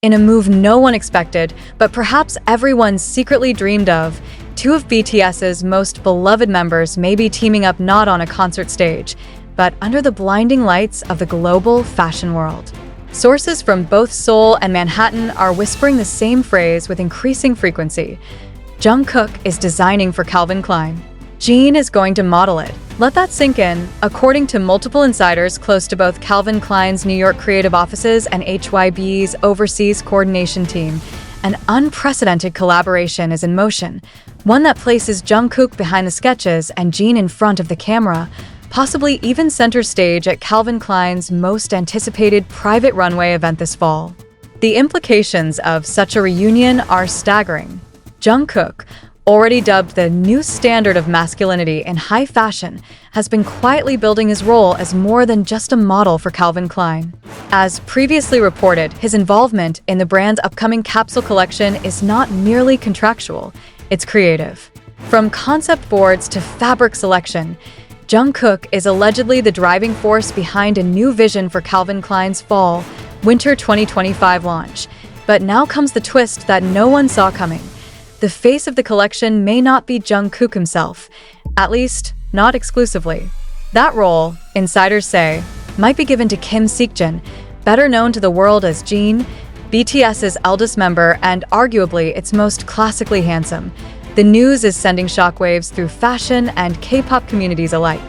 In a move no one expected, but perhaps everyone secretly dreamed of, two of BTS's most beloved members may be teaming up not on a concert stage, but under the blinding lights of the global fashion world. Sources from both Seoul and Manhattan are whispering the same phrase with increasing frequency. Jungkook is designing for Calvin Klein. Jin is going to model it. Let that sink in. According to multiple insiders close to both Calvin Klein's New York creative offices and HYB's overseas coordination team, an unprecedented collaboration is in motion, one that places Jungkook behind the sketches and Jin in front of the camera, possibly even center stage at Calvin Klein's most anticipated private runway event this fall. The implications of such a reunion are staggering. Jungkook, already dubbed the new standard of masculinity in high fashion, has been quietly building his role as more than just a model for Calvin Klein. As previously reported, his involvement in the brand's upcoming capsule collection is not merely contractual, it's creative. From concept boards to fabric selection, Jungkook is allegedly the driving force behind a new vision for Calvin Klein's fall/winter 2025 launch. But now comes the twist that no one saw coming. The face of the collection may not be Jungkook himself, at least not exclusively. That role, insiders say, might be given to Jin Seokjin, better known to the world as Jin, BTS's eldest member and arguably its most classically handsome. The news is sending shockwaves through fashion and K-pop communities alike.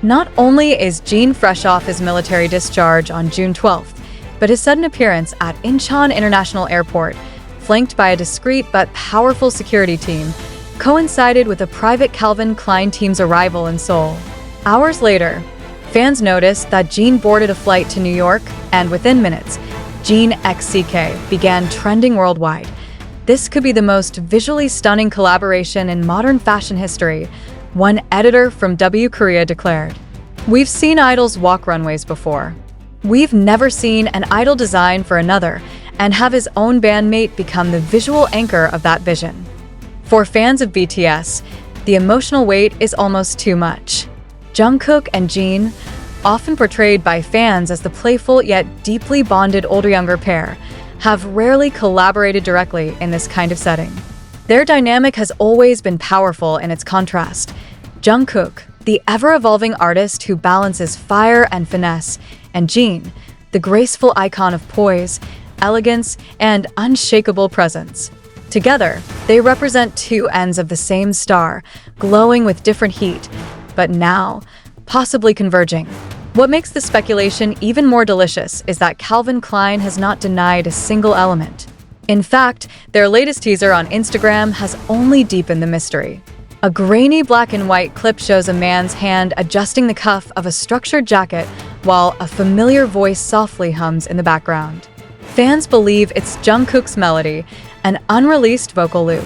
Not only is Jin fresh off his military discharge on June 12th, but his sudden appearance at Incheon International Airport, flanked by a discreet but powerful security team, coincided with a private Calvin Klein team's arrival in Seoul. Hours later, fans noticed that Jin boarded a flight to New York, and within minutes, Jin x CK began trending worldwide. This could be the most visually stunning collaboration in modern fashion history, one editor from W Korea declared. We've seen idols walk runways before. We've never seen an idol design for another and have his own bandmate become the visual anchor of that vision. For fans of BTS, the emotional weight is almost too much. Jungkook and Jin, often portrayed by fans as the playful yet deeply bonded older-younger pair, have rarely collaborated directly in this kind of setting. Their dynamic has always been powerful in its contrast. Jungkook, the ever-evolving artist who balances fire and finesse, and Jin, the graceful icon of poise, elegance, and unshakable presence. Together, they represent two ends of the same star, glowing with different heat, but now, possibly converging. What makes the speculation even more delicious is that Calvin Klein has not denied a single element. In fact, their latest teaser on Instagram has only deepened the mystery. A grainy black and white clip shows a man's hand adjusting the cuff of a structured jacket while a familiar voice softly hums in the background. Fans believe it's Jungkook's melody, an unreleased vocal loop.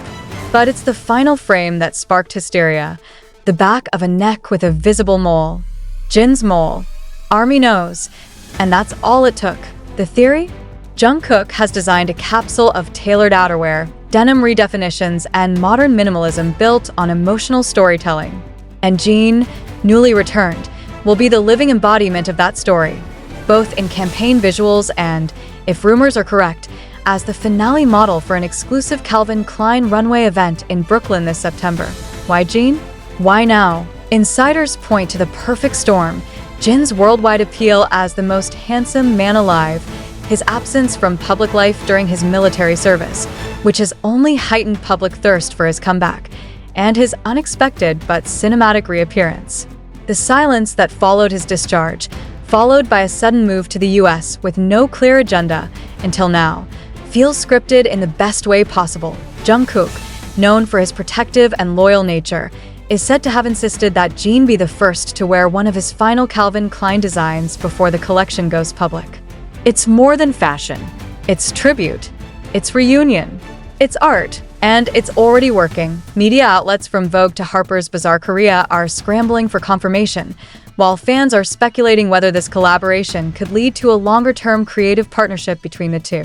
But it's the final frame that sparked hysteria. The back of a neck with a visible mole. Jin's mole. Army nose. And that's all it took. The theory? Jungkook has designed a capsule of tailored outerwear, denim redefinitions, and modern minimalism built on emotional storytelling. And Jin, newly returned, will be the living embodiment of that story, both in campaign visuals and, if rumors are correct, as the finale model for an exclusive Calvin Klein runway event in Brooklyn this September. Why Jin? Why now? Insiders point to the perfect storm: Jin's worldwide appeal as the most handsome man alive, his absence from public life during his military service, which has only heightened public thirst for his comeback, and his unexpected but cinematic reappearance. The silence that followed his discharge, followed by a sudden move to the US with no clear agenda until now, feels scripted in the best way possible. Jungkook, known for his protective and loyal nature, is said to have insisted that Jin be the first to wear one of his final Calvin Klein designs before the collection goes public. It's more than fashion. It's tribute. It's reunion. It's art. And it's already working. Media outlets from Vogue to Harper's Bazaar Korea are scrambling for confirmation, while fans are speculating whether this collaboration could lead to a longer-term creative partnership between the two.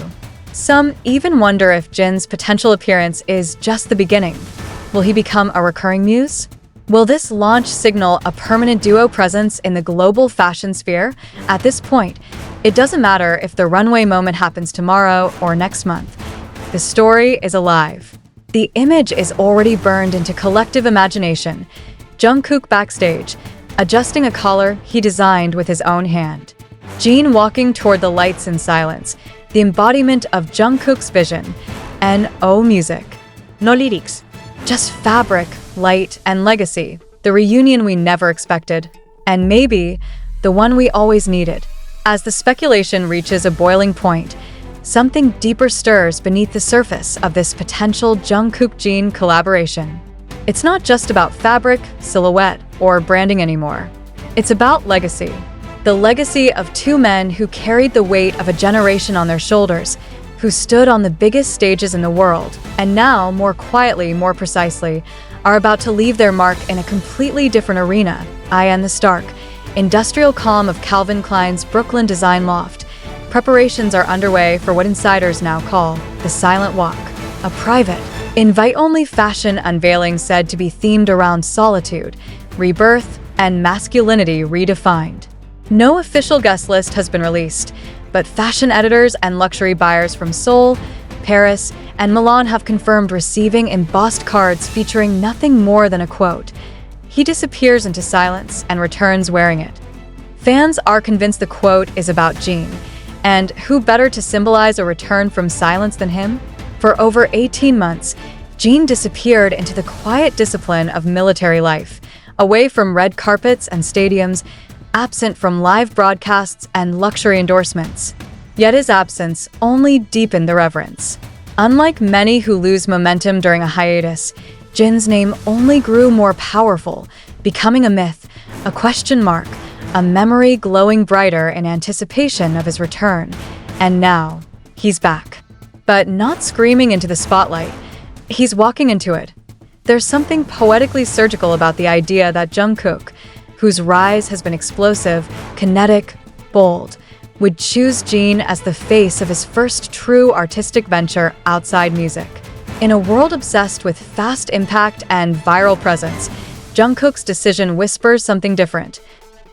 Some even wonder if Jin's potential appearance is just the beginning. Will he become a recurring muse? Will this launch signal a permanent duo presence in the global fashion sphere? At this point, It doesn't matter if the runway moment happens tomorrow or next month. The story is alive. The image is already burned into collective imagination. Jungkook backstage, adjusting a collar he designed with his own hand. Jin walking toward the lights in silence, the embodiment of Jungkook's vision. And oh, music. No lyrics. Just fabric, light, and legacy. The reunion we never expected. And maybe the one we always needed. As the speculation reaches a boiling point, something deeper stirs beneath the surface of this potential Jungkook-Jin collaboration. It's not just about fabric, silhouette, or branding anymore. It's about legacy. The legacy of two men who carried the weight of a generation on their shoulders, who stood on the biggest stages in the world, and now, more quietly, more precisely, are about to leave their mark in a completely different arena. In the stark, industrial calm of Calvin Klein's Brooklyn design loft, preparations are underway for what insiders now call the Silent Walk, a private, invite-only fashion unveiling said to be themed around solitude, rebirth, and masculinity redefined. No official guest list has been released, but fashion editors and luxury buyers from Seoul, Paris, and Milan have confirmed receiving embossed cards featuring nothing more than a quote. He disappears into silence and returns wearing it. Fans are convinced the quote is about Jin, and who better to symbolize a return from silence than him? For over 18 months, Jin disappeared into the quiet discipline of military life, away from red carpets and stadiums, absent from live broadcasts and luxury endorsements. Yet his absence only deepened the reverence. Unlike many who lose momentum during a hiatus, Jin's name only grew more powerful, becoming a myth, a question mark, a memory glowing brighter in anticipation of his return. And now, he's back. But not screaming into the spotlight. He's walking into it. There's something poetically surgical about the idea that Jungkook, whose rise has been explosive, kinetic, bold, would choose Jin as the face of his first true artistic venture outside music. In a world obsessed with fast impact and viral presence, Jungkook's decision whispers something different.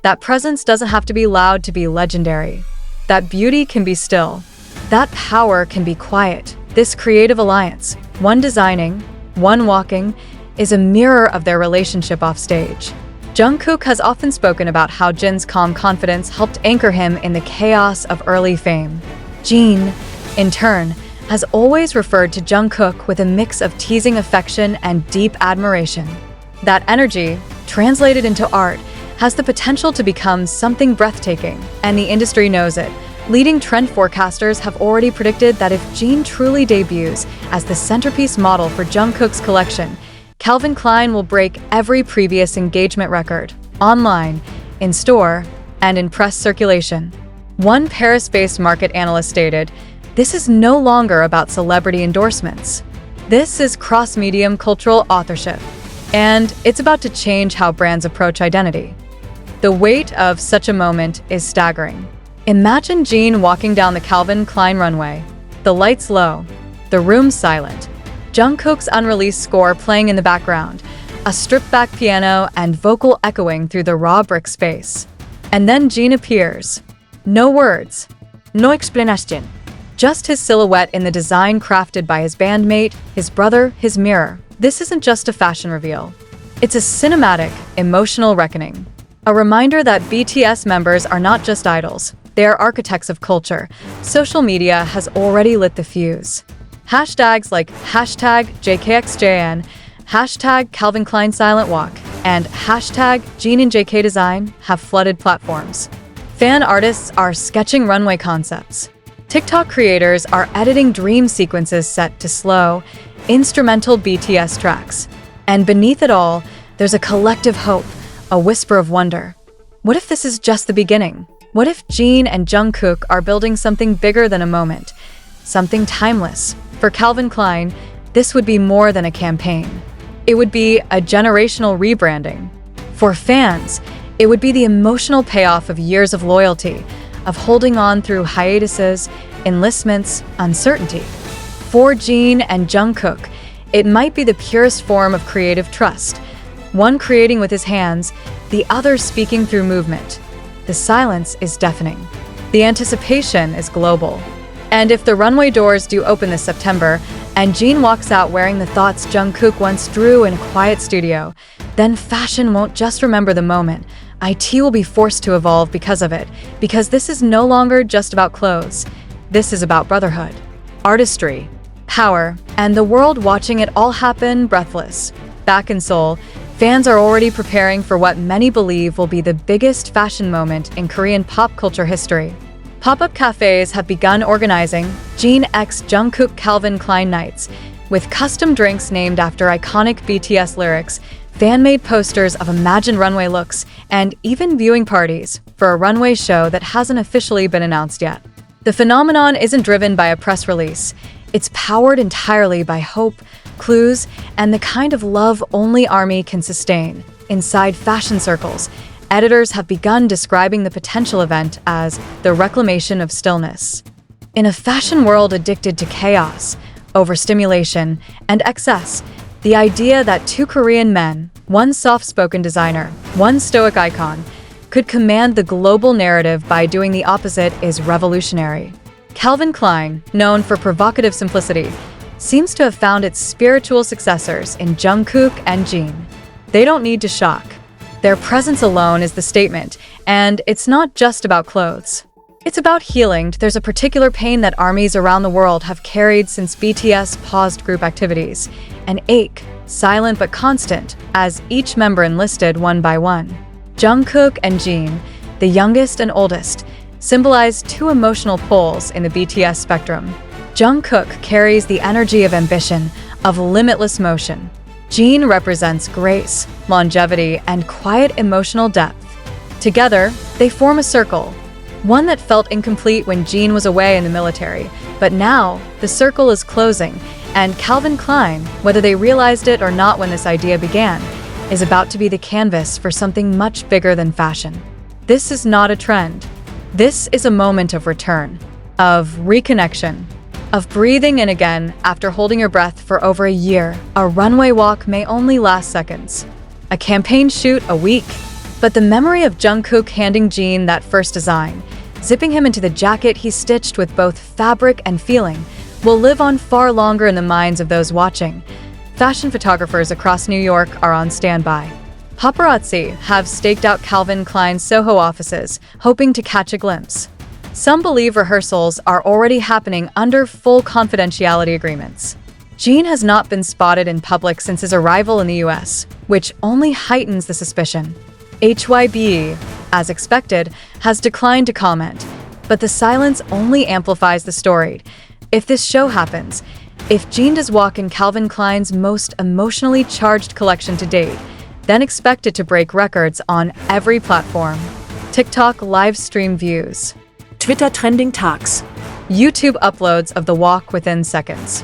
That presence doesn't have to be loud to be legendary. That beauty can be still. That power can be quiet. This creative alliance, one designing, one walking, is a mirror of their relationship offstage. Jungkook has often spoken about how Jin's calm confidence helped anchor him in the chaos of early fame. Jin, in turn, has always referred to Jungkook with a mix of teasing affection and deep admiration. That energy, translated into art, has the potential to become something breathtaking, and the industry knows it. Leading trend forecasters have already predicted that if Jin truly debuts as the centerpiece model for Jungkook's collection, Calvin Klein will break every previous engagement record, online, in store, and in press circulation. One Paris-based market analyst stated, "This is no longer about celebrity endorsements. This is cross-medium cultural authorship, and it's about to change how brands approach identity." The weight of such a moment is staggering. Imagine Jin walking down the Calvin Klein runway, the lights low, the room silent, Jungkook's unreleased score playing in the background, a stripped-back piano and vocal echoing through the raw brick space. And then Jin appears. No words, no explanation. Just his silhouette in the design crafted by his bandmate, his brother, his mirror. This isn't just a fashion reveal. It's a cinematic, emotional reckoning. A reminder that BTS members are not just idols. They are architects of culture. Social media has already lit the fuse. Hashtags like #JKXJN, #Calvin Klein Silent Walk, and #Jin and JK Design have flooded platforms. Fan artists are sketching runway concepts. TikTok creators are editing dream sequences set to slow, instrumental BTS tracks. And beneath it all, there's a collective hope, a whisper of wonder. What if this is just the beginning? What if Jin and Jungkook are building something bigger than a moment? Something timeless. For Calvin Klein, this would be more than a campaign. It would be a generational rebranding. For fans, it would be the emotional payoff of years of loyalty, of holding on through hiatuses, enlistments, uncertainty. For Jin and Jungkook, it might be the purest form of creative trust, one creating with his hands, the other speaking through movement. The silence is deafening. The anticipation is global. And if the runway doors do open this September, and Jin walks out wearing the thoughts Jungkook once drew in a quiet studio, then fashion won't just remember the moment. IT will be forced to evolve because of it, because this is no longer just about clothes. This is about brotherhood, artistry, power, and the world watching it all happen breathless. Back in Seoul, fans are already preparing for what many believe will be the biggest fashion moment in Korean pop culture history. Pop-up cafes have begun organizing Jin x Jungkook Calvin Klein nights, with custom drinks named after iconic BTS lyrics, fan-made posters of imagined runway looks, and even viewing parties for a runway show that hasn't officially been announced yet. The phenomenon isn't driven by a press release. It's powered entirely by hope, clues, and the kind of love only ARMY can sustain. Inside fashion circles, editors have begun describing the potential event as the reclamation of stillness. In a fashion world addicted to chaos, overstimulation, and excess, the idea that two Korean men, one soft-spoken designer, one stoic icon, could command the global narrative by doing the opposite is revolutionary. Calvin Klein, known for provocative simplicity, seems to have found its spiritual successors in Jungkook and Jin. They don't need to shock. Their presence alone is the statement, and it's not just about clothes. It's about healing. There's a particular pain that armies around the world have carried since BTS paused group activities. An ache, silent but constant, as each member enlisted one by one. Jungkook and Jin, the youngest and oldest, symbolize two emotional poles in the BTS spectrum. Jungkook carries the energy of ambition, of limitless motion. Jin represents grace, longevity, and quiet emotional depth. Together, they form a circle, one that felt incomplete when Jin was away in the military, but now the circle is closing, and Calvin Klein, whether they realized it or not when this idea began, is about to be the canvas for something much bigger than fashion. This is not a trend. This is a moment of return, of reconnection, of breathing in again after holding your breath for over a year. A runway walk may only last seconds, a campaign shoot a week, but the memory of Jungkook handing Jin that first design, zipping him into the jacket he stitched with both fabric and feeling, will live on far longer in the minds of those watching. Fashion photographers across New York are on standby. Paparazzi have staked out Calvin Klein's Soho offices, hoping to catch a glimpse. Some believe rehearsals are already happening under full confidentiality agreements. Jin has not been spotted in public since his arrival in the US, which only heightens the suspicion. HYBE, as expected, has declined to comment, but the silence only amplifies the story. If this show happens, if Jin does walk in Calvin Klein's most emotionally charged collection to date, then expect it to break records on every platform. TikTok live stream views, Twitter trending tags, YouTube uploads of the walk within seconds.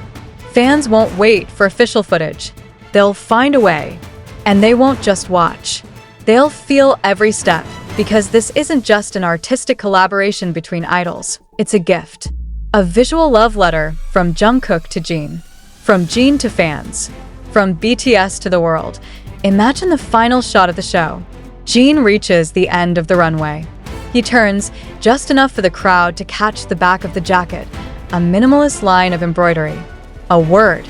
Fans won't wait for official footage. They'll find a way. And they won't just watch. They'll feel every step, because this isn't just an artistic collaboration between idols. It's a gift. A visual love letter from Jungkook to Jin, from Jin to fans, from BTS to the world. Imagine the final shot of the show. Jin reaches the end of the runway. He turns just enough for the crowd to catch the back of the jacket, a minimalist line of embroidery, a word,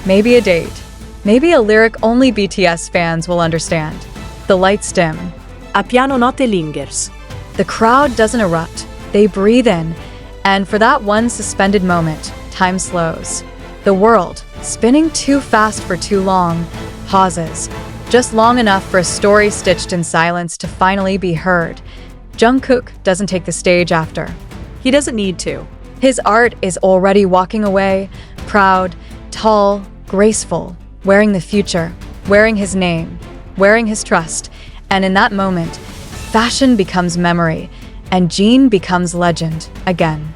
maybe a date, maybe a lyric only BTS fans will understand. The lights dim. A piano notte lingers. The crowd doesn't erupt. They breathe in, and for that one suspended moment, time slows. The world, spinning too fast for too long, pauses, just long enough for a story stitched in silence to finally be heard. Jungkook doesn't take the stage after. He doesn't need to. His art is already walking away, proud, tall, graceful, wearing the future, wearing his name, wearing his trust. And in that moment, fashion becomes memory, and Jin becomes legend again.